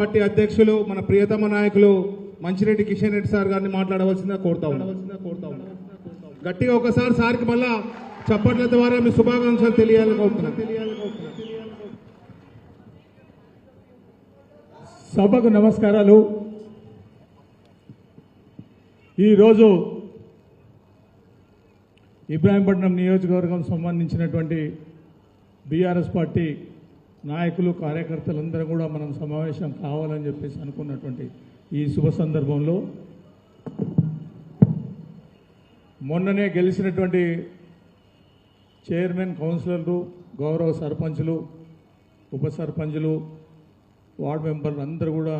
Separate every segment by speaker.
Speaker 1: Party అధ్యక్షులు మన ప్రియతమ నాయకులు మంచిరెడ్డి కిషన్ రెడ్డి సార్ గారిని మాట్లాడవలసిందిగా కోరుతా ఉన్నాం. గట్టిగా ఒకసారి సార్కి మళ్ళా చప్పట్ల ద్వారా మీ శుభాకాంక్షలు తెలియాలనుకుంటున్నాను.
Speaker 2: సభకు నమస్కారాలు. ఈరోజు ఇబ్రాహీంపట్నం నియోజకవర్గం సంబంధించినటువంటి బీఆర్ఎస్ పార్టీ నాయకులు కార్యకర్తలందరూ కూడా మనం సమావేశం కావాలని చెప్పేసి అనుకున్నటువంటి ఈ శుభ సందర్భంలో మొన్ననే గెలిచినటువంటి చైర్మన్, కౌన్సిలర్లు, గౌరవ సర్పంచులు, ఉప సర్పంచులు, వార్డు మెంబర్లు అందరూ కూడా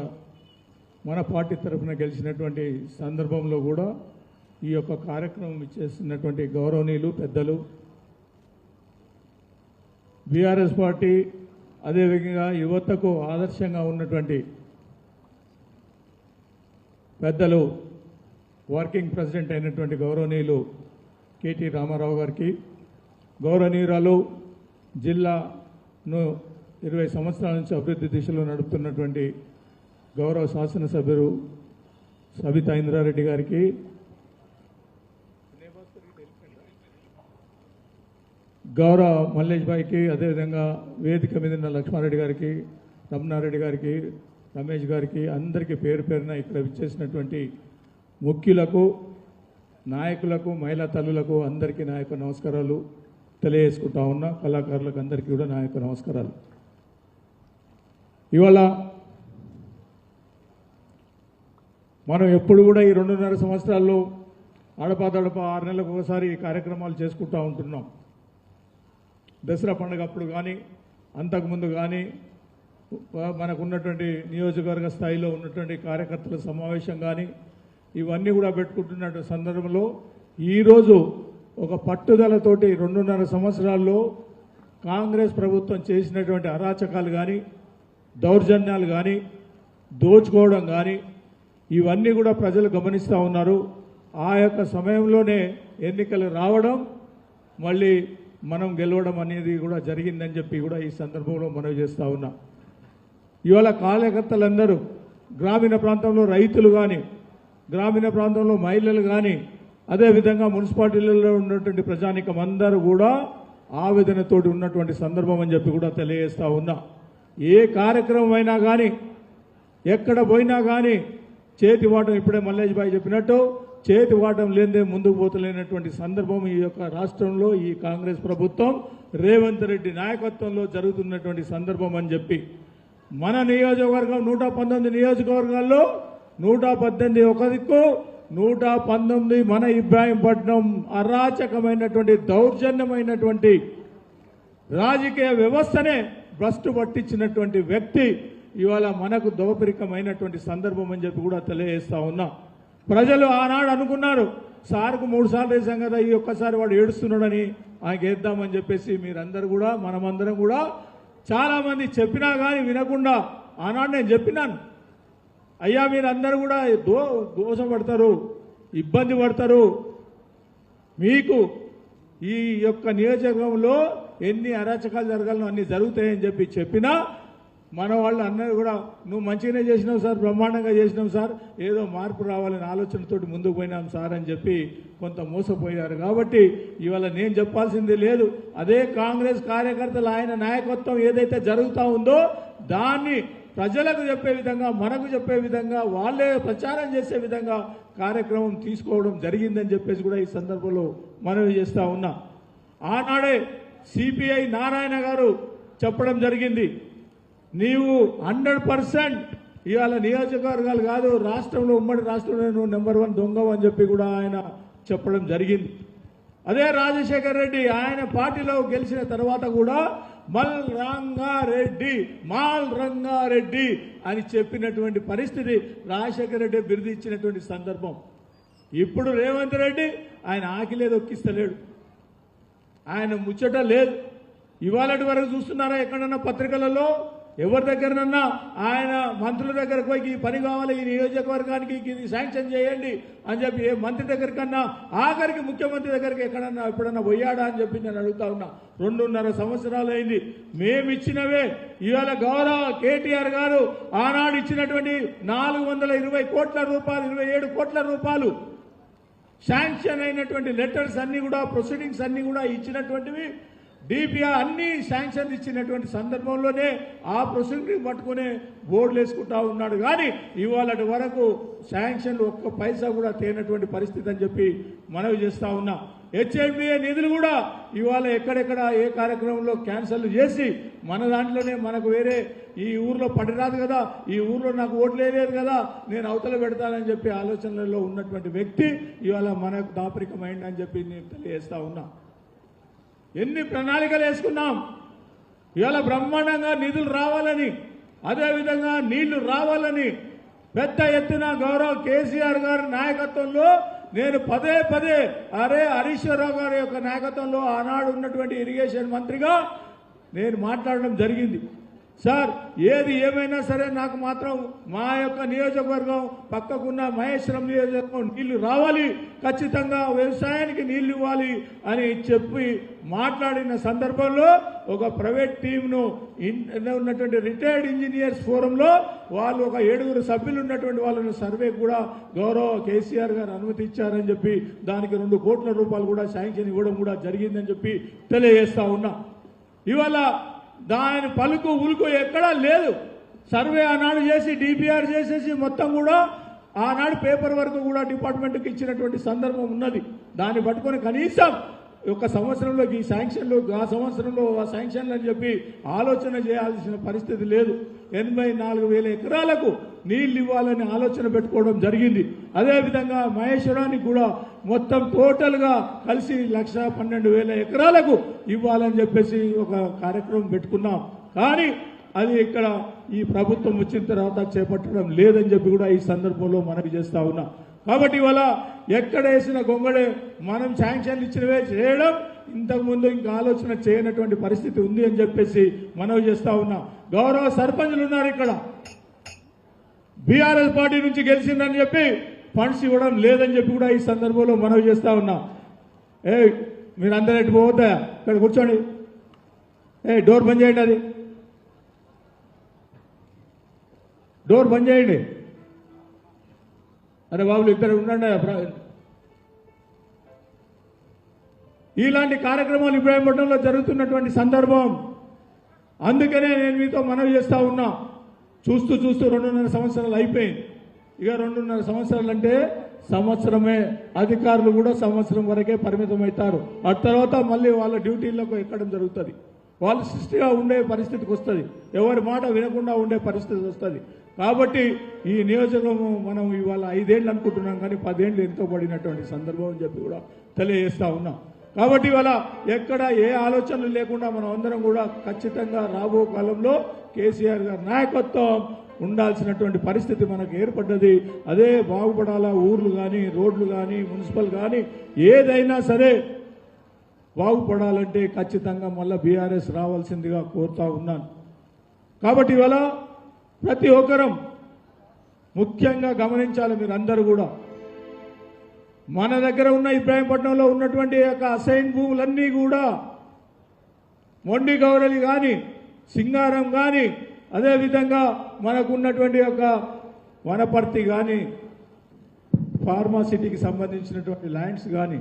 Speaker 2: మన పార్టీ తరఫున గెలిచినటువంటి సందర్భంలో కూడా ఈ యొక్క కార్యక్రమం ఇచ్చేస్తున్నటువంటి గౌరవనీయులు పెద్దలు, బీఆర్ఎస్ పార్టీ అదేవిధంగా యువతకు ఆదర్శంగా ఉన్నటువంటి పెద్దలు, వర్కింగ్ ప్రెసిడెంట్ అయినటువంటి గౌరవనీయులు కేటీ రామారావు గారికి, గౌరవనీయురాలు జిల్లాను 20 సంవత్సరాల నుంచి అభివృద్ధి దిశలో నడుపుతున్నటువంటి గౌరవ శాసనసభ్యులు సబితా ఇంద్రారెడ్డి గారికి, గౌరవ మల్లేష్ భాయ్కి, అదేవిధంగా వేదిక మీద ఉన్న లక్ష్మారెడ్డి గారికి, రమణారెడ్డి గారికి, రమేష్ గారికి, అందరికీ పేరు పేరున ఇక్కడ విచ్చేసినటువంటి ముఖ్యులకు, నాయకులకు, మహిళా తల్లులకు అందరికీ నా యొక్క నమస్కారాలు తెలియజేసుకుంటా ఉన్నా. కళాకారులకు అందరికీ కూడా నా యొక్క నమస్కారాలు. ఇవాళ మనం ఎప్పుడు కూడా ఈ 2.5 సంవత్సరాల్లో అడపాదడప 6 నెలలకు ఒకసారి ఈ కార్యక్రమాలు చేసుకుంటూ ఉంటున్నాం. దసరా పండుగ అప్పుడు కానీ, అంతకుముందు కానీ మనకు ఉన్నటువంటి నియోజకవర్గ స్థాయిలో ఉన్నటువంటి కార్యకర్తల సమావేశం కానీ ఇవన్నీ కూడా పెట్టుకుంటున్న సందర్భంలో ఈరోజు ఒక పట్టుదలతోటి 2.5 సంవత్సరాల్లో కాంగ్రెస్ ప్రభుత్వం చేసినటువంటి అరాచకాలు కానీ, దౌర్జన్యాలు కానీ, దోచుకోవడం కానీ ఇవన్నీ కూడా ప్రజలు గమనిస్తూ ఉన్నారు. ఆ యొక్క సమయంలోనే ఎన్నికలు రావడం, మళ్ళీ మనం గెలవడం అనేది కూడా జరిగిందని చెప్పి కూడా ఈ సందర్భంలో మనవి చేస్తూ ఉన్నా. ఇవాళ కార్యకర్తలందరూ గ్రామీణ ప్రాంతంలో రైతులు కానీ, గ్రామీణ ప్రాంతంలో మహిళలు కానీ, అదేవిధంగా మున్సిపాలిటీలలో ఉన్నటువంటి ప్రజానికం అందరూ కూడా ఆవేదనతోటి ఉన్నటువంటి సందర్భం అని చెప్పి కూడా తెలియజేస్తూ ఉన్నా. ఏ కార్యక్రమం అయినా కానీ, ఎక్కడ పోయినా కానీ చేతి వాటం, ఇప్పుడే మల్లేష్ భాయ్ చెప్పినట్టు చేతి వాటం లేదే ముందుకు పోతలేనటువంటి సందర్భం ఈ యొక్క రాష్ట్రంలో ఈ కాంగ్రెస్ ప్రభుత్వం రేవంత్ రెడ్డి నాయకత్వంలో జరుగుతున్నటువంటి సందర్భం అని చెప్పి మన నియోజకవర్గం 119 నియోజకవర్గాల్లో 118 ఒక దిక్కు, 119 మన ఇబ్రాహీంపట్నం అరాచకమైనటువంటి దౌర్జన్యమైనటువంటి రాజకీయ వ్యవస్థనే భ్రష్టు పట్టించినటువంటి వ్యక్తి ఇవాళ మనకు దౌపరికమైనటువంటి సందర్భం అని చెప్పి కూడా తెలియజేస్తా ఉన్నా. ప్రజలు ఆనాడు అనుకున్నారు సార్కు 3 సార్లు వేసాం కదా, ఈ ఒక్కసారి వాడు ఏడుస్తున్నాడని ఆయనకి వేద్దామని చెప్పేసి మీరందరూ కూడా, మనమందరం కూడా చాలామంది చెప్పినా కానీ వినకుండా ఆనాడు నేను చెప్పినాను, అయ్యా మీరందరూ కూడా దోషపడతారు, ఇబ్బంది పడతారు, మీకు ఈ యొక్క నియోజకవర్గంలో ఎన్ని అరాచకాలు జరగాలో అన్ని జరుగుతాయని చెప్పి చెప్పినా మన వాళ్ళు అందరూ కూడా నువ్వు మంచిగానే చేసినావు సార్, బ్రహ్మాండంగా చేసినావు సార్, ఏదో మార్పు రావాలని ఆలోచనతోటి ముందుకు పోయినాం సార్ అని చెప్పి కొంత మోసపోయారు. కాబట్టి ఇవాళ నేను చెప్పాల్సింది లేదు. అదే కాంగ్రెస్ కార్యకర్తలు ఆయన నాయకత్వం ఏదైతే జరుగుతూ ఉందో దాన్ని ప్రజలకు చెప్పే విధంగా, మనకు చెప్పే విధంగా, వాళ్ళే ప్రచారం చేసే విధంగా కార్యక్రమం తీసుకోవడం జరిగిందని చెప్పేసి కూడా ఈ సందర్భంలో మనవి చేస్తూ ఉన్నా. ఆనాడే సిపిఐ నారాయణ గారు చెప్పడం జరిగింది, నీవు 100% ఇవాళ నియోజకవర్గాలు కాదు రాష్ట్రంలో, ఉమ్మడి రాష్ట్రంలో నువ్వు నెంబర్ 1 దొంగవు అని చెప్పి కూడా ఆయన చెప్పడం జరిగింది. అదే రాజశేఖర్ రెడ్డి ఆయన పార్టీలో గెలిచిన తర్వాత కూడా మాల్ రంగారెడ్డి అని చెప్పినటువంటి పరిస్థితి రాజశేఖర్ రెడ్డి బిరుదు ఇచ్చినటువంటి సందర్భం. ఇప్పుడు రేవంత్ రెడ్డి ఆయన ఆకిలే దొక్కిస్తలేడు, ఆయన ముచ్చట లేదు. ఇవాళటి వరకు చూస్తున్నారా ఎక్కడన్నా పత్రికలలో ఎవరి దగ్గరనన్నా ఆయన మంత్రుల దగ్గరకు పోయి ఈ పని కావాలి, ఈ నియోజకవర్గానికి ఇది శాంక్షన్ చేయండి అని చెప్పి ఏ మంత్రి దగ్గరికన్నా ఆఖరికి ముఖ్యమంత్రి దగ్గరికి ఎక్కడన్నా ఎప్పుడన్నా పోయాడా అని చెప్పి నేను అడుగుతా ఉన్నా. 2.5 సంవత్సరాలు అయింది. మేమిచ్చినవే ఇవాళ గౌరవ కేటీఆర్ గారు ఆనాడు ఇచ్చినటువంటి 420 కోట్ల రూపాయలు, 27 కోట్ల రూపాయలు శాంక్షన్ అయినటువంటి లెటర్స్ అన్ని కూడా, ప్రొసీడింగ్స్ అన్ని కూడా ఇచ్చినటువంటివి. డిపిఆర్ అన్ని శాంక్షన్ ఇచ్చినటువంటి సందర్భంలోనే ఆ ప్రొసీడింగ్ పట్టుకునే బోర్డులు వేసుకుంటా ఉన్నాడు. కానీ ఇవాళ వరకు శాంక్షన్ ఒక్క పైసా కూడా తేనటువంటి పరిస్థితి అని చెప్పి మనవి చేస్తా ఉన్నా. హెచ్ఎండిఏ నిధులు కూడా ఇవాళ ఎక్కడెక్కడ ఏ కార్యక్రమంలో క్యాన్సల్ చేసి మన దాంట్లోనే మనకు వేరే ఈ ఊర్లో పడిరాదు కదా, ఈ ఊర్లో నాకు ఓట్లు వేయలేదు కదా, నేను అవతల పెడతానని చెప్పి ఆలోచనలలో ఉన్నటువంటి వ్యక్తి ఇవాళ మనకు దాపరికమైందని చెప్పి నేను తెలియజేస్తా ఉన్నా. ఎన్ని ప్రణాళికలు వేసుకున్నాం. ఇవాళ బ్రహ్మాండంగా నిధులు రావాలని, అదేవిధంగా నీళ్లు రావాలని పెద్ద ఎత్తున గౌరవ కేసీఆర్ గారి నాయకత్వంలో నేను పదే హరీశ్వరరావు గారి యొక్క నాయకత్వంలో ఆనాడు ఉన్నటువంటి ఇరిగేషన్ మంత్రిగా నేను మాట్లాడడం జరిగింది. సార్ ఏది ఏమైనా సరే నాకు మాత్రం మా యొక్క నియోజకవర్గం పక్కకున్న మహేశ్వరం నియోజకవర్గం నీళ్లు రావాలి, ఖచ్చితంగా వ్యవసాయానికి నీళ్లు ఇవ్వాలి అని చెప్పి మాట్లాడిన సందర్భంలో ఒక ప్రైవేట్ టీంను ఉన్నటువంటి రిటైర్డ్ ఇంజనీర్స్ ఫోరంలో వాళ్ళు ఒక 7 సభ్యులు ఉన్నటువంటి వాళ్ళని సర్వే కూడా గౌరవ కేసీఆర్ గారు అనుమతి ఇచ్చారని చెప్పి దానికి 2 కోట్ల రూపాయలు కూడా శాంక్షన్ ఇవ్వడం కూడా జరిగిందని చెప్పి తెలియజేస్తా ఉన్నా. ఇవాళ దాని పలుకు ఉలుకు ఎక్కడా లేదు. సర్వే ఆనాడు చేసి డిపిఆర్ చేసేసి మొత్తం కూడా ఆనాడు పేపర్ వర్క్ కూడా డిపార్ట్మెంట్కి ఇచ్చినటువంటి సందర్భం ఉన్నది. దాన్ని పట్టుకొని కనీసం ఒక సంవత్సరంలో ఈ శాంక్షన్లు, ఆ సంవత్సరంలో ఆ శాంక్షన్లు అని చెప్పి ఆలోచన చేయాల్సిన పరిస్థితి లేదు. 84,000 ఎకరాలకు నీళ్లు ఇవ్వాలని ఆలోచన పెట్టుకోవడం జరిగింది. అదేవిధంగా మహేశ్వరానికి కూడా మొత్తం టోటల్గా కలిసి 1,12,000 ఎకరాలకు ఇవ్వాలని చెప్పేసి ఒక కార్యక్రమం పెట్టుకున్నాం. కానీ అది ఇక్కడ ఈ ప్రభుత్వం వచ్చిన తర్వాత చేపట్టడం లేదని చెప్పి కూడా ఈ సందర్భంలో మనవి చేస్తా ఉన్నా. కాబట్టి ఇవాళ ఎక్కడ వేసిన గొంగడే మనం శాంక్షన్లు ఇచ్చినవే చేయడం, ఇంతకుముందు ఇంకా ఆలోచన చేయనటువంటి పరిస్థితి ఉంది అని చెప్పేసి మనవి చేస్తా ఉన్నా. గౌరవ సర్పంచులు ఉన్నారు ఇక్కడ, బీఆర్ఎస్ పార్టీ నుంచి గెలిచిందని చెప్పి ఫండ్స్ ఇవ్వడం లేదని చెప్పి కూడా ఈ సందర్భంలో మనవి చేస్తా ఉన్నా. మీరు అందరూ ఎటు పోవద్దా, ఇక్కడ కూర్చోండి, డోర్ బంద్ చేయండి, అది డోర్ బంద్ చేయండి. అరే బాబులు ఇద్దరు ఉండండి. ఇలాంటి కార్యక్రమాలు ఇబ్రాహీంపట్నంలో జరుగుతున్నటువంటి సందర్భం. అందుకనే నేను మీతో మనవి చేస్తా ఉన్నా. చూస్తూ 2.5 సంవత్సరాలు అయిపోయింది. ఇక 2.5 సంవత్సరాలు అంటే సంవత్సరమే. అధికారులు కూడా సంవత్సరం వరకే పరిమితం అవుతారు. ఆ తర్వాత మళ్ళీ వాళ్ళ డ్యూటీలకు ఎక్కడం జరుగుతుంది. వాళ్ళు సృష్టిగా ఉండే పరిస్థితికి వస్తుంది, ఎవరి మాట వినకుండా ఉండే పరిస్థితి వస్తుంది. కాబట్టి ఈ నియోజకవర్గం మనం ఇవాళ 5 ఏళ్ళు అనుకుంటున్నాం, కానీ 10 ఏళ్ళు ఎంతోబడినటువంటి సందర్భం అని చెప్పి కూడా తెలియజేస్తా ఉన్నాం. కాబట్టి ఇవాళ ఎక్కడ ఏ ఆలోచనలు లేకుండా మనం అందరం కూడా ఖచ్చితంగా రాబో కాలంలో కేసీఆర్ గారి నాయకత్వం ఉండాల్సినటువంటి పరిస్థితి మనకు ఏర్పడ్డది. అదే బాగుపడాలా. ఊర్లు కానీ, రోడ్లు కానీ, మున్సిపల్ కానీ ఏదైనా సరే బాగుపడాలంటే ఖచ్చితంగా మళ్ళీ బీఆర్ఎస్ రావాల్సిందిగా కోరుతా ఉన్నాను. కాబట్టి ఇవాళ ప్రతి ఒక్కరం ముఖ్యంగా గమనించాలి. మీరు అందరూ కూడా మన దగ్గర ఉన్న ఇబ్రాహీంపట్నంలో ఉన్నటువంటి యొక్క అసైన్ భూములన్నీ కూడా మొండి గౌరలి కానీ, సింగారం కానీ, అదేవిధంగా మనకు ఉన్నటువంటి యొక్క వనపర్తి కానీ, ఫార్మాసిటీకి సంబంధించినటువంటి ల్యాండ్స్ కానీ,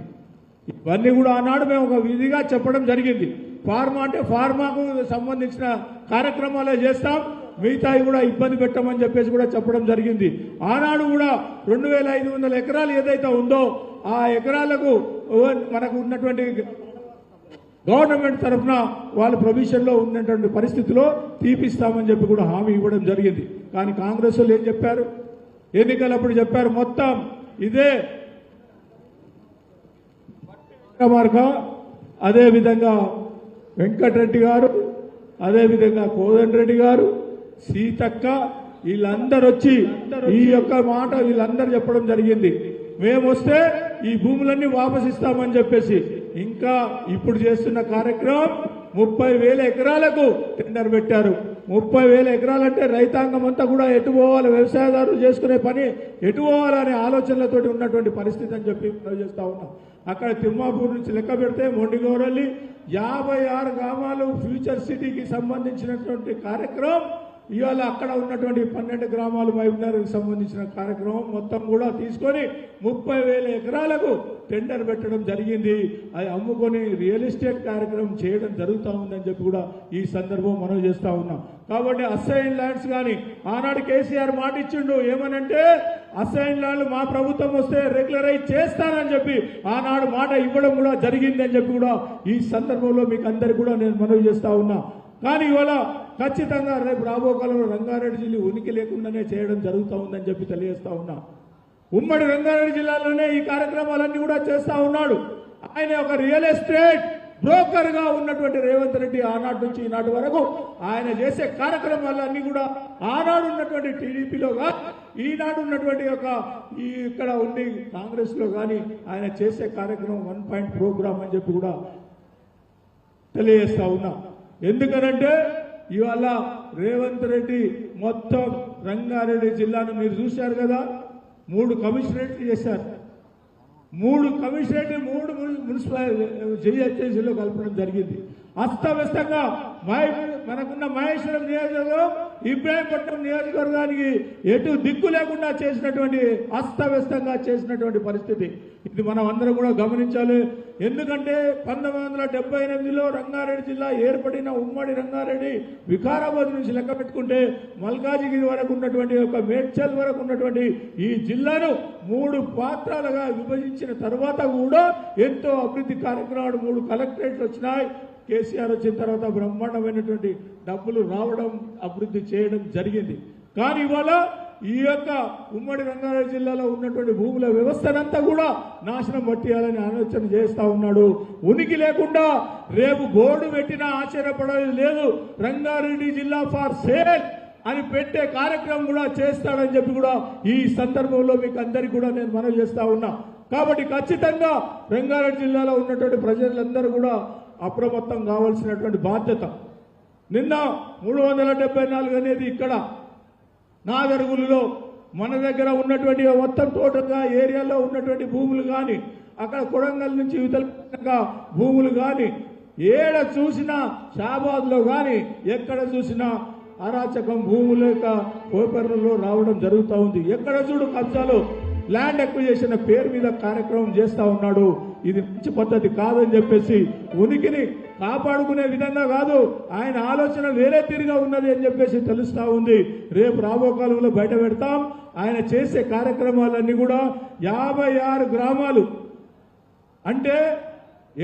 Speaker 2: ఇవన్నీ కూడా ఆనాడు మేము ఒక విధిగా చెప్పడం జరిగింది. ఫార్మా అంటే ఫార్మాకు సంబంధించిన కార్యక్రమాలే చేస్తాం, మిగతాయి కూడా ఇబ్బంది పెట్టమని చెప్పేసి కూడా చెప్పడం జరిగింది. ఆనాడు కూడా 2,500 ఎకరాలు ఏదైతే ఉందో ఆ ఎకరాలకు మనకు ఉన్నటువంటి గవర్నమెంట్ తరఫున వాళ్ళ ప్రొవిజన్లో ఉన్నటువంటి పరిస్థితిలో తీపిస్తామని చెప్పి కూడా హామీ ఇవ్వడం జరిగింది. కానీ కాంగ్రెస్ వాళ్ళు ఏం చెప్పారు, ఎన్నికలప్పుడు చెప్పారు మొత్తం ఇదే మార్గం. అదేవిధంగా వెంకటరెడ్డి గారు, అదేవిధంగా కోదండరెడ్డి గారు, సీతక్క వీళ్ళందరూ వచ్చి ఈ యొక్క మాట వీళ్ళందరూ చెప్పడం జరిగింది. మేము వస్తే ఈ భూములన్నీ వాపసు ఇస్తామని చెప్పేసి. ఇంకా ఇప్పుడు చేస్తున్న కార్యక్రమం 30,000 ఎకరాలకు టెండర్ పెట్టారు. 30,000 ఎకరాలంటే రైతాంగం అంతా కూడా ఎటు పోవాలి, వ్యవసాయదారులు చేసుకునే పని ఎటు పోవాలనే ఆలోచనలతోటి ఉన్నటువంటి పరిస్థితి అని చెప్పి మనం చేస్తూ ఉన్నాం. అక్కడ తిమ్మాపూర్ నుంచి లెక్క పెడితే మొండిగౌరల్లి 56 గ్రామాలు ఫ్యూచర్ సిటీకి సంబంధించినటువంటి కార్యక్రమం ఇవాళ అక్కడ ఉన్నటువంటి 12 గ్రామాలు మహబూబ్నగర్కి సంబంధించిన కార్యక్రమం మొత్తం కూడా తీసుకొని 30,000 ఎకరాలకు టెండర్ పెట్టడం జరిగింది. అది అమ్ముకొని రియల్ ఎస్టేట్ కార్యక్రమం చేయడం జరుగుతూ ఉందని చెప్పి కూడా ఈ సందర్భం మనం చేస్తూ ఉన్నాం. కాబట్టి అసైన్ ల్యాండ్స్ కానీ ఆనాడు కేసీఆర్ మాట ఇచ్చిండు, ఏమనంటే అసైన్ ల్యాండ్లు మా ప్రభుత్వం వస్తే రెగ్యులరైజ్ చేస్తానని చెప్పి ఆనాడు మాట ఇవ్వడం కూడా జరిగింది అని చెప్పి కూడా ఈ సందర్భంలో మీకు అందరికీ కూడా నేను మనవి చేస్తూ ఉన్నా. కానీ ఇవాళ ఖచ్చితంగా రేపు రాబో కాలంలో రంగారెడ్డి జిల్లా ఉనికి లేకుండానే చేయడం జరుగుతూ ఉందని చెప్పి తెలియజేస్తా ఉన్నా. ఉమ్మడి రంగారెడ్డి జిల్లాలోనే ఈ కార్యక్రమాలన్నీ కూడా చేస్తూ ఉన్నాడు. ఆయన ఒక రియల్ ఎస్టేట్ బ్రోకర్ గా ఉన్నటువంటి రేవంత్ రెడ్డి ఆనాటి నుంచి ఈనాటి వరకు ఆయన చేసే కార్యక్రమాలన్నీ కూడా ఆనాడు ఉన్నటువంటి టీడీపీలో ఈనాడు ఉన్నటువంటి ఇక్కడ ఉండి కాంగ్రెస్ లో కానీ ఆయన చేసే కార్యక్రమం 1 పాయింట్ ప్రోగ్రామ్ అని చెప్పి కూడా తెలియజేస్తా ఉన్నా. ఎందుకనంటే ఇవాళ రేవంత్ రెడ్డి మొత్తం రంగారెడ్డి జిల్లాను మీరు చూశారు కదా, 3 కమిషనరేట్లు చేశారు. 3 కమిషనరేట్ 3 మున్సిపల్ జిహెచ్ఎంసీలో కలపడం జరిగింది. అస్తవ్యస్తంగా మనకున్న మహేశ్వరం నియోజకవర్గం ఇబ్రాహీంపట్నం నియోజకవర్గానికి ఎటు దిక్కు లేకుండా చేసినటువంటి అస్తవ్యస్తంగా చేసినటువంటి పరిస్థితి ఇది మనం అందరం కూడా గమనించాలి. ఎందుకంటే 1978లో రంగారెడ్డి జిల్లా ఏర్పడిన ఉమ్మడి రంగారెడ్డి వికారాబాద్ నుంచి లెక్క పెట్టుకుంటే మల్కాజిగిరి వరకు ఉన్నటువంటి మేడ్చల్ వరకు ఉన్నటువంటి ఈ జిల్లాను 3 పాత్రలుగా విభజించిన తర్వాత కూడా ఎంతో అభివృద్ధి కార్యక్రమాలు 3 కలెక్టరేట్లు వచ్చినాయి. కేసీఆర్ వచ్చిన తర్వాత బ్రహ్మాండమైనటువంటి డబ్బులు రావడం అభివృద్ధి చేయడం జరిగింది. కానీ ఇవాళ ఈ ఉమ్మడి రంగారెడ్డి జిల్లాలో ఉన్నటువంటి భూముల వ్యవస్థనంతా కూడా నాశనం పట్టియాలని ఆలోచన చేస్తా ఉన్నాడు. ఉనికి లేకుండా రేపు బోర్డు పెట్టినా ఆశ్చర్యపడేది లేదు. రంగారెడ్డి జిల్లా ఫార్ సేల్ అని పెట్టే కార్యక్రమం కూడా చేస్తాడని చెప్పి కూడా ఈ సందర్భంలో మీకు అందరికీ కూడా నేను మనవి చేస్తా ఉన్నా. కాబట్టి ఖచ్చితంగా రంగారెడ్డి జిల్లాలో ఉన్నటువంటి ప్రజలందరూ కూడా అప్రమత్తం కావాల్సినటువంటి బాధ్యత. నిన్న 374 అనేది ఇక్కడ నాగరుగులలో మన దగ్గర ఉన్నటువంటి మొత్తం టోటల్గా ఏరియాలో ఉన్నటువంటి భూములు కానీ అక్కడ కొడంగల్ నుంచి ఇవతల భూములు కానీ ఏడ చూసినా షాబాద్లో కానీ ఎక్కడ చూసినా అరాచకం భూముల పేపర్లలో రావడం జరుగుతూ ఉంది. ఎక్కడ చూడు కబ్జాలు ల్యాండ్ ఎక్విజిషన్ పేరు మీద కార్యక్రమం చేస్తా ఉన్నాడు. ఇది మంచి పద్ధతి కాదని చెప్పేసి ఉనికిని కాపాడుకునే విధంగా కాదు, ఆయన ఆలోచన వేరే తీరుగా ఉన్నది అని చెప్పేసి తెలుస్తా ఉంది. రేపు రాబో కాలంలో బయట పెడతాం. ఆయన చేసే కార్యక్రమాలన్నీ కూడా 56 గ్రామాలు అంటే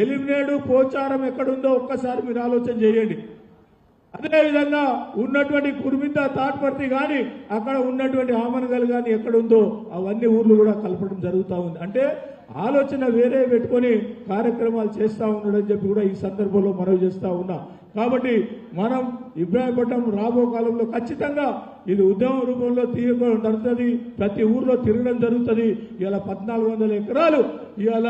Speaker 2: ఎలిమినేడు పోచారం ఎక్కడుందో ఒక్కసారి మీరు ఆలోచన చేయండి. అదేవిధంగా ఉన్నటువంటి కుర్మింద తాట్పర్తి కానీ అక్కడ ఉన్నటువంటి ఆమనగల్ కానీ ఎక్కడుందో అవన్నీ ఊర్లు కూడా కలపడం జరుగుతూ ఉంది. అంటే ఆలోచన వేరే పెట్టుకొని కార్యక్రమాలు చేస్తూ ఉన్నాడని చెప్పి కూడా ఈ సందర్భంలో మనవి చేస్తూ ఉన్నా. కాబట్టి మనం ఇబ్రాహీంపట్నం రాబో కాలంలో ఖచ్చితంగా ఇది ఉద్యమ రూపంలో తీయడం జరుగుతుంది. ప్రతి ఊర్లో తిరగడం జరుగుతుంది. ఇలా 1400 ఎకరాలు ఇవాళ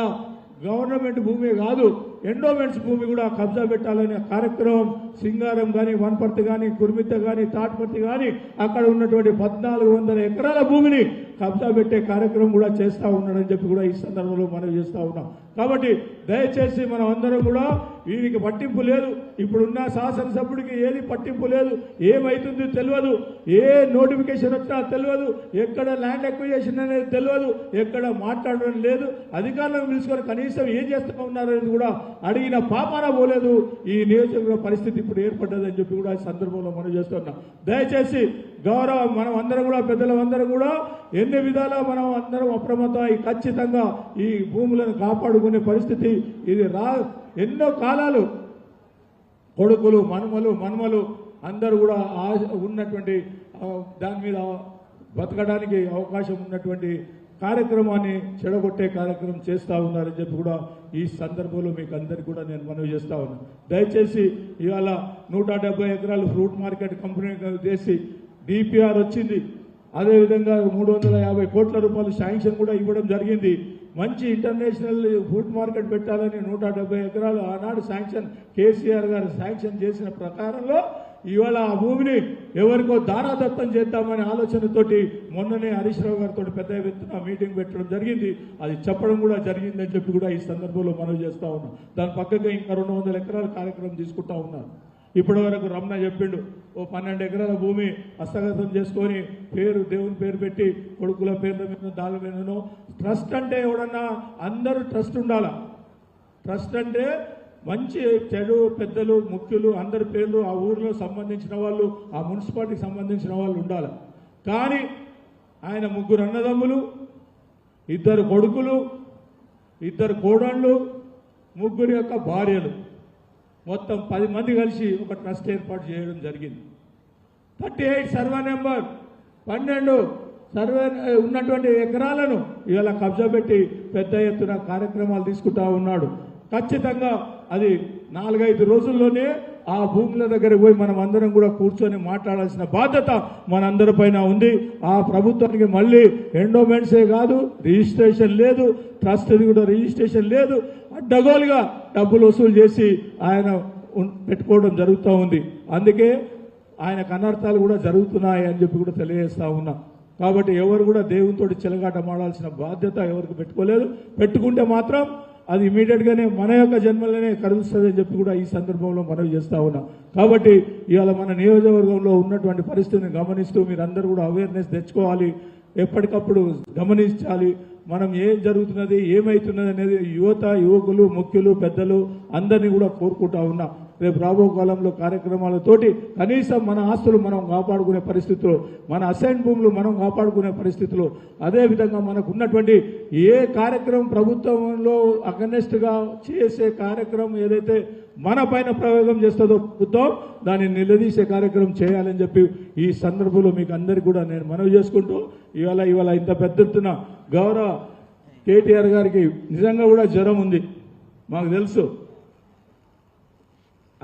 Speaker 2: గవర్నమెంట్ భూమి కాదు, ఎండోమెంట్స్ భూమి కూడా కబ్జా పెట్టాలనే కార్యక్రమం సింగారం కానీ వనపర్తి కానీ కుర్మిత్త కానీ తాట్పర్తి కానీ అక్కడ ఉన్నటువంటి 1400 ఎకరాల భూమిని కబ్జా పెట్టే కార్యక్రమం కూడా చేస్తూ ఉన్నాడని చెప్పి కూడా ఈ సందర్భంలో మనం చేస్తూ ఉన్నాం. కాబట్టి దయచేసి మనం అందరం కూడా వీరికి పట్టింపు లేదు. ఇప్పుడున్న శాసనసభ్యుడికి ఏది పట్టింపు లేదు, ఏమైతుందో తెలియదు, ఏ నోటిఫికేషన్ వచ్చినా తెలియదు, ఎక్కడ ల్యాండ్ ఎక్విజిషన్ అనేది తెలియదు, ఎక్కడ మాట్లాడడం లేదు. అధికారులను పిలుచుకొని కనీసం ఏం చేస్తూ ఉన్నారనేది కూడా అడిగిన పాపాన పోలేదు. ఈ నియోజకవర్గ పరిస్థితి ఇప్పుడు ఏర్పడ్డదని చెప్పి కూడా ఈ సందర్భంలో మనం చేస్తున్నాం. దయచేసి మనం అందరం కూడా పెద్దలందరం కూడా ఎన్ని విధాలా మనం అందరం అప్రమత్తమై ఖచ్చితంగా ఈ భూములను కాపాడుకునే పరిస్థితి ఇది ఎన్నో కాలాలు కొడుకులు మనుమలు అందరూ కూడా ఉన్నటువంటి దాని మీద బతకడానికి అవకాశం ఉన్నటువంటి కార్యక్రమాన్ని చెడగొట్టే కార్యక్రమం చేస్తూ ఉన్నారని చెప్పి కూడా ఈ సందర్భంలో మీకు అందరికీ కూడా నేను మనవి చేస్తా ఉన్నాను. దయచేసి ఇవాళ 170 ఎకరాలు ఫ్రూట్ మార్కెట్ కంపెనీ చేసి డిపిఆర్ వచ్చింది. అదేవిధంగా 350 కోట్ల రూపాయలు శాంక్షన్ కూడా ఇవ్వడం జరిగింది. మంచి ఇంటర్నేషనల్ ఫుడ్ మార్కెట్ పెట్టాలని 170 ఎకరాలు ఆనాడు శాంక్షన్ కేసీఆర్ గారు శాంక్షన్ చేసిన ప్రకారంలో ఇవాళ ఆ భూమిని ఎవరికో దారాదత్తం చేద్దామనే ఆలోచనతోటి మొన్ననే హరీష్ రావు గారితో పెద్ద ఎత్తున మీటింగ్ పెట్టడం జరిగింది. అది చెప్పడం కూడా జరిగిందని చెప్పి కూడా ఈ సందర్భంలో మనవి చేస్తూ ఉన్నాం. దాని పక్కగా ఇంకా 200 ఎకరాల కార్యక్రమం తీసుకుంటా ఉన్నారు. ఇప్పటి వరకు రమణ చెప్పిండు, ఓ 12 ఎకరాల భూమి హస్తగతం చేసుకొని దేవుని పేరు పెట్టి కొడుకుల పేర్ల మీద దాని మీదనో. ట్రస్ట్ అంటే ఎవడన్నా అందరూ ట్రస్ట్ ఉండాలా. ట్రస్ట్ అంటే మంచి చెడు పెద్దలు ముఖ్యులు అందరి పేర్లు ఆ ఊరిలో సంబంధించిన వాళ్ళు ఆ మున్సిపాలిటీకి సంబంధించిన వాళ్ళు ఉండాలి. కానీ ఆయన 3 అన్నదమ్ములు, 2 కొడుకులు, 2 కోడళ్ళు, 3 యొక్క భార్యలు, మొత్తం 10 మంది కలిసి ఒక ట్రస్ట్ ఏర్పాటు చేయడం జరిగింది. 38 సర్వే నెంబర్ 12 సర్వే ఉన్నటువంటి ఎకరాలను ఇవాళ కబ్జా పెట్టి పెద్ద ఎత్తున కార్యక్రమాలు తీసుకుంటా ఉన్నాడు. ఖచ్చితంగా అది 4-5 రోజుల్లోనే ఆ భూముల దగ్గరకు పోయి మనం అందరం కూడా కూర్చొని మాట్లాడాల్సిన బాధ్యత మనందరిపైన ఉంది. ఆ ప్రభుత్వానికి మళ్ళీ ఎండోమెంట్సే కాదు, రిజిస్ట్రేషన్ లేదు, ట్రస్ట్ది కూడా రిజిస్ట్రేషన్ లేదు, అడ్డగోలుగా డబ్బులు వసూలు చేసి ఆయన పెట్టుకోవడం జరుగుతూ ఉంది. అందుకే ఆయనకు అనర్థాలు కూడా జరుగుతున్నాయి అని చెప్పి కూడా తెలియజేస్తా ఉన్నా. కాబట్టి ఎవరు కూడా దేవునితోటి చెలగాట మాడాల్సిన బాధ్యత ఎవరికి పెట్టుకోలేదు. పెట్టుకుంటే మాత్రం అది ఇమీడియట్గానే మన యొక్క జన్మలోనే కలుగుతుంది అని చెప్పి కూడా ఈ సందర్భంలో మనవి చేస్తూ ఉన్నాం. కాబట్టి ఇవాళ మన నియోజకవర్గంలో ఉన్నటువంటి పరిస్థితిని గమనిస్తూ మీరందరూ కూడా అవేర్నెస్ తెచ్చుకోవాలి, ఎప్పటికప్పుడు గమనించాలి. మనం ఏం జరుగుతున్నది ఏమవుతున్నది అనేది యువకులు ముఖ్యులు పెద్దలు అందరినీ కూడా కోరుకుంటా ఉన్నాం. రేపు రాబో కాలంలో కార్యక్రమాలతోటి కనీసం మన ఆస్తులు మనం కాపాడుకునే పరిస్థితుల్లో, మన అసైన్ భూములు మనం కాపాడుకునే పరిస్థితుల్లో, అదేవిధంగా మనకు ఉన్నటువంటి ఏ కార్యక్రమం ప్రభుత్వంలో అగనెస్ట్గా చేసే కార్యక్రమం ఏదైతే మన పైన ప్రయోగం చేస్తుందో ప్రభుత్వం దాన్ని నిలదీసే కార్యక్రమం చేయాలని చెప్పి ఈ సందర్భంలో మీకు అందరికీ కూడా నేను మనవి చేసుకుంటూ ఇవాళ ఇంత పెద్ద ఎత్తున గౌరవ కేటీఆర్ గారికి నిజంగా కూడా జ్వరం ఉంది, మాకు తెలుసు.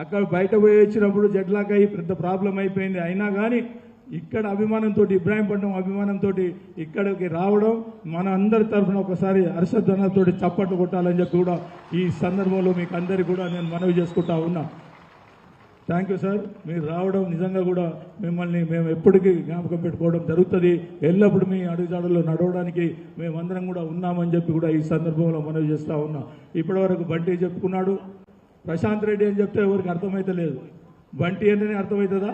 Speaker 2: అక్కడ బయట పోయి వచ్చినప్పుడు జట్లాక్ అయ్యి పెద్ద ప్రాబ్లం అయిపోయింది. అయినా కానీ ఇక్కడ అభిమానంతో ఇబ్రాహీంపట్నం అభిమానంతో ఇక్కడికి రావడం మన అందరి తరఫున ఒకసారి హర్షధ్వనాలతో చప్పట్లు కొట్టాలని చెప్పి కూడా ఈ సందర్భంలో మీకు అందరికీ కూడా నేను మనవి చేసుకుంటా ఉన్నా. థ్యాంక్ యూ సార్, మీరు రావడం నిజంగా కూడా మిమ్మల్ని మేము ఎప్పటికీ జ్ఞాపకం పెట్టుకోవడం జరుగుతుంది. ఎల్లప్పుడూ మీ అడుగుజాడల్లో నడవడానికి మేమందరం కూడా ఉన్నామని చెప్పి కూడా ఈ సందర్భంలో మనవి చేస్తూ ఉన్నాం. ఇప్పటివరకు బంటి చెప్పుకున్నాడు, ప్రశాంత్ రెడ్డి అని చెప్తే ఎవరికి అర్థమైతే లేదు. బంటి అంటేనే అర్థమవుతుందా?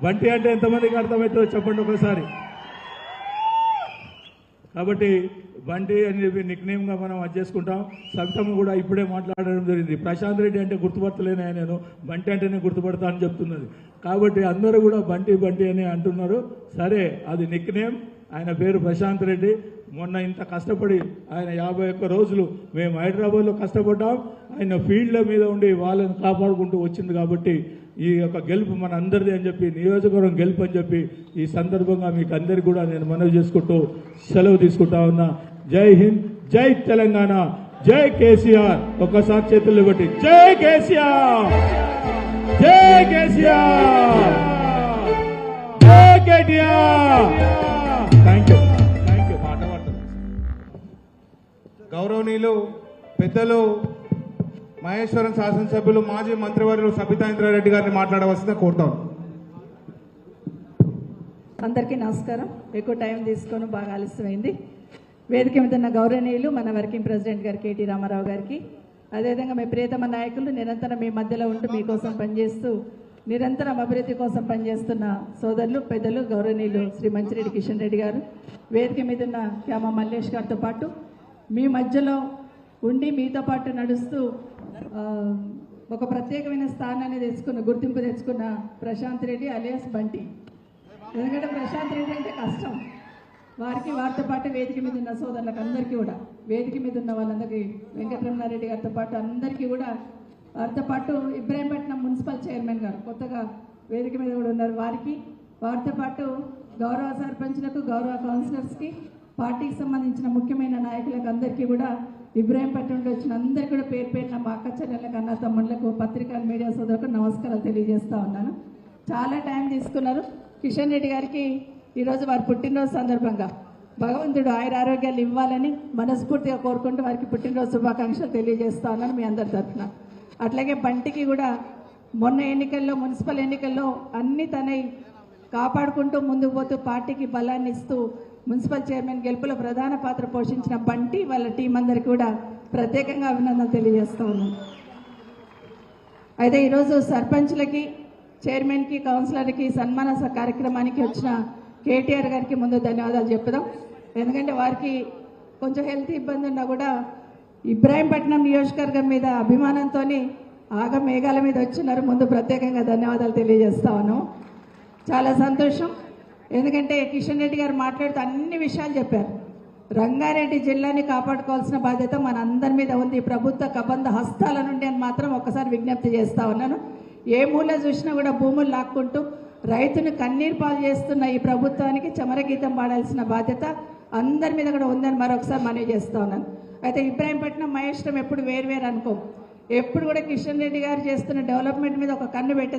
Speaker 2: బంటి అంటే ఎంతమందికి అర్థమవుతుందో చెప్పండి ఒకసారి. కాబట్టి బంటి అని చెప్పి నిక్నేమ్గా మనం అది చేసుకుంటాం. సవితమ్మ కూడా ఇప్పుడే మాట్లాడడం జరిగింది, ప్రశాంత్ రెడ్డి అంటే గుర్తుపడతలేనే నేను, బంటి అంటేనే గుర్తుపడతా అని చెప్తున్నది. కాబట్టి అందరూ కూడా బంటి బంటి అని అంటున్నారు. సరే, అది నిక్నేమ్. ఆయన పేరు ప్రశాంత్ రెడ్డి. మొన్న ఇంత కష్టపడి ఆయన 51 రోజులు మేము హైదరాబాద్లో కష్టపడ్డాం. ఆయన ఫీల్డ్ల మీద ఉండి వాళ్ళని కాపాడుకుంటూ వచ్చింది. కాబట్టి ఈ యొక్క గెలుపు మన అందరిది అని చెప్పి, నియోజకవర్గం గెలుపు అని చెప్పి ఈ సందర్భంగా మీకు అందరికీ కూడా నేను మనవి చేసుకుంటూ సెలవు తీసుకుంటా ఉన్నా. జై హింద్, జై తెలంగాణ, జై కేసీఆర్. ఒక్కసారి చేతుల్లో పెట్టి జై కేసీఆర్, జై కేసీఆర్, జై కేటీఆర్. Thank you.
Speaker 1: గౌరవనీయులు పెద్దలు మహేశ్వరం శాసనసభ్యులు మాజీ మంత్రివర్యులు సబితా ఇంద్రారెడ్డి గారిని మాట్లాడవలసిందిగా కోరుతాం.
Speaker 3: అందరికీ నమస్కారం. ఎక్కువ టైం తీసుకొని బాగా ఆలస్యమైంది. వేదిక మీద ఉన్న గౌరవనీయులు మన వర్కింగ్ ప్రెసిడెంట్ గారు కేటీ రామారావు గారికి, అదేవిధంగా మీ ప్రియతమ నాయకులు నిరంతరం మీ మధ్యలో ఉంటూ మీకోసం పనిచేస్తూ నిరంతరం అభివృద్ధి కోసం పనిచేస్తున్న సోదరులు పెద్దలు గౌరవనీయులు శ్రీ మంచిరెడ్డి కిషన్ రెడ్డి గారు, వేదిక మీద ఉన్న క్యామ మల్లేష్ గారితో పాటు మీ మధ్యలో ఉండి మీతో పాటు నడుస్తూ ఒక ప్రత్యేకమైన స్థానాన్ని తెచ్చుకున్న, గుర్తింపు తెచ్చుకున్న ప్రశాంత్ రెడ్డి అలియాస్ బంటి. ఎందుకంటే ప్రశాంత్ రెడ్డి అంటే కష్టం. వారితో పాటు వేదిక మీద ఉన్న సోదరులకు అందరికీ కూడా, వేదిక మీద ఉన్న వాళ్ళందరికీ, వెంకటరమణారెడ్డి గారితో పాటు అందరికీ కూడా, వారితో పాటు ఇబ్రాహీంపట్నం మున్సిపల్ చైర్మన్ గారు కొత్తగా వేదిక మీద కూడా ఉన్నారు, వారితో పాటు గౌరవ సర్పంచ్లకు, గౌరవ కౌన్సిలర్స్కి, పార్టీకి సంబంధించిన ముఖ్యమైన నాయకులకు అందరికీ కూడా, ఇబ్రాహీంపట్నంలో వచ్చిన అందరికీ కూడా పేరు పేరున మా అక్క చెల్లెళ్ళకు, అన్న తమ్ముళ్లకు, పత్రికా మీడియా సోదరులకు నమస్కారాలు తెలియజేస్తూ ఉన్నాను. చాలా టైం తీసుకున్నారు. కిషన్ రెడ్డి గారికి ఈరోజు వారి పుట్టినరోజు సందర్భంగా భగవంతుడు ఆయురారోగ్యాలు ఇవ్వాలని మనస్ఫూర్తిగా కోరుకుంటూ వారికి పుట్టినరోజు శుభాకాంక్షలు తెలియజేస్తా ఉన్నాను మీ అందరి తరఫున. అట్లాగే బంటికి కూడా మొన్న ఎన్నికల్లో మున్సిపల్ ఎన్నికల్లో అన్ని తనై కాపాడుకుంటూ ముందుకు పోతూ పార్టీకి బలాన్ని ఇస్తూ మున్సిపల్ చైర్మన్ గెలుపులో ప్రధాన పాత్ర పోషించిన బంటి వాళ్ళ టీం అందరికీ కూడా ప్రత్యేకంగా అభినందనలు తెలియజేస్తూ ఉన్నాను. అయితే ఈరోజు సర్పంచ్లకి, చైర్మన్కి, కౌన్సిలర్కి సన్మాన కార్యక్రమానికి వచ్చిన కేటీఆర్ గారికి ముందు ధన్యవాదాలు చెప్పుదాం. ఎందుకంటే వారికి కొంచెం హెల్త్ ఇబ్బంది ఉన్నా కూడా ఇబ్రాహీంపట్నం నియోజకవర్గం మీద అభిమానంతో ఆగ మేఘాల మీద వచ్చినారు. ముందు ప్రత్యేకంగా ధన్యవాదాలు తెలియజేస్తా ఉన్నాం. చాలా సంతోషం. ఎందుకంటే కిషన్ రెడ్డి గారు మాట్లాడుతూ అన్ని విషయాలు చెప్పారు. రంగారెడ్డి జిల్లాని కాపాడుకోవాల్సిన బాధ్యత మన అందరి మీద ఉంది, ప్రభుత్వ కబంధ హస్తాల నుండి అని మాత్రం ఒక్కసారి విజ్ఞప్తి చేస్తా ఉన్నాను. ఏ మూల చూసినా కూడా భూములు లాక్కుంటూ రైతును కన్నీరు పాలు చేస్తున్న ఈ ప్రభుత్వానికి చమరగీతం పాడాల్సిన బాధ్యత అందరి మీద కూడా ఉందని మరొకసారి మనవి చేస్తా ఉన్నాను. అయితే ఇబ్రాహీంపట్నం మహేశ్వరం ఎప్పుడు వేరు అనుకో, ఎప్పుడు కూడా కిషన్ రెడ్డి గారు చేస్తున్న డెవలప్మెంట్ మీద ఒక కన్ను పెట్టే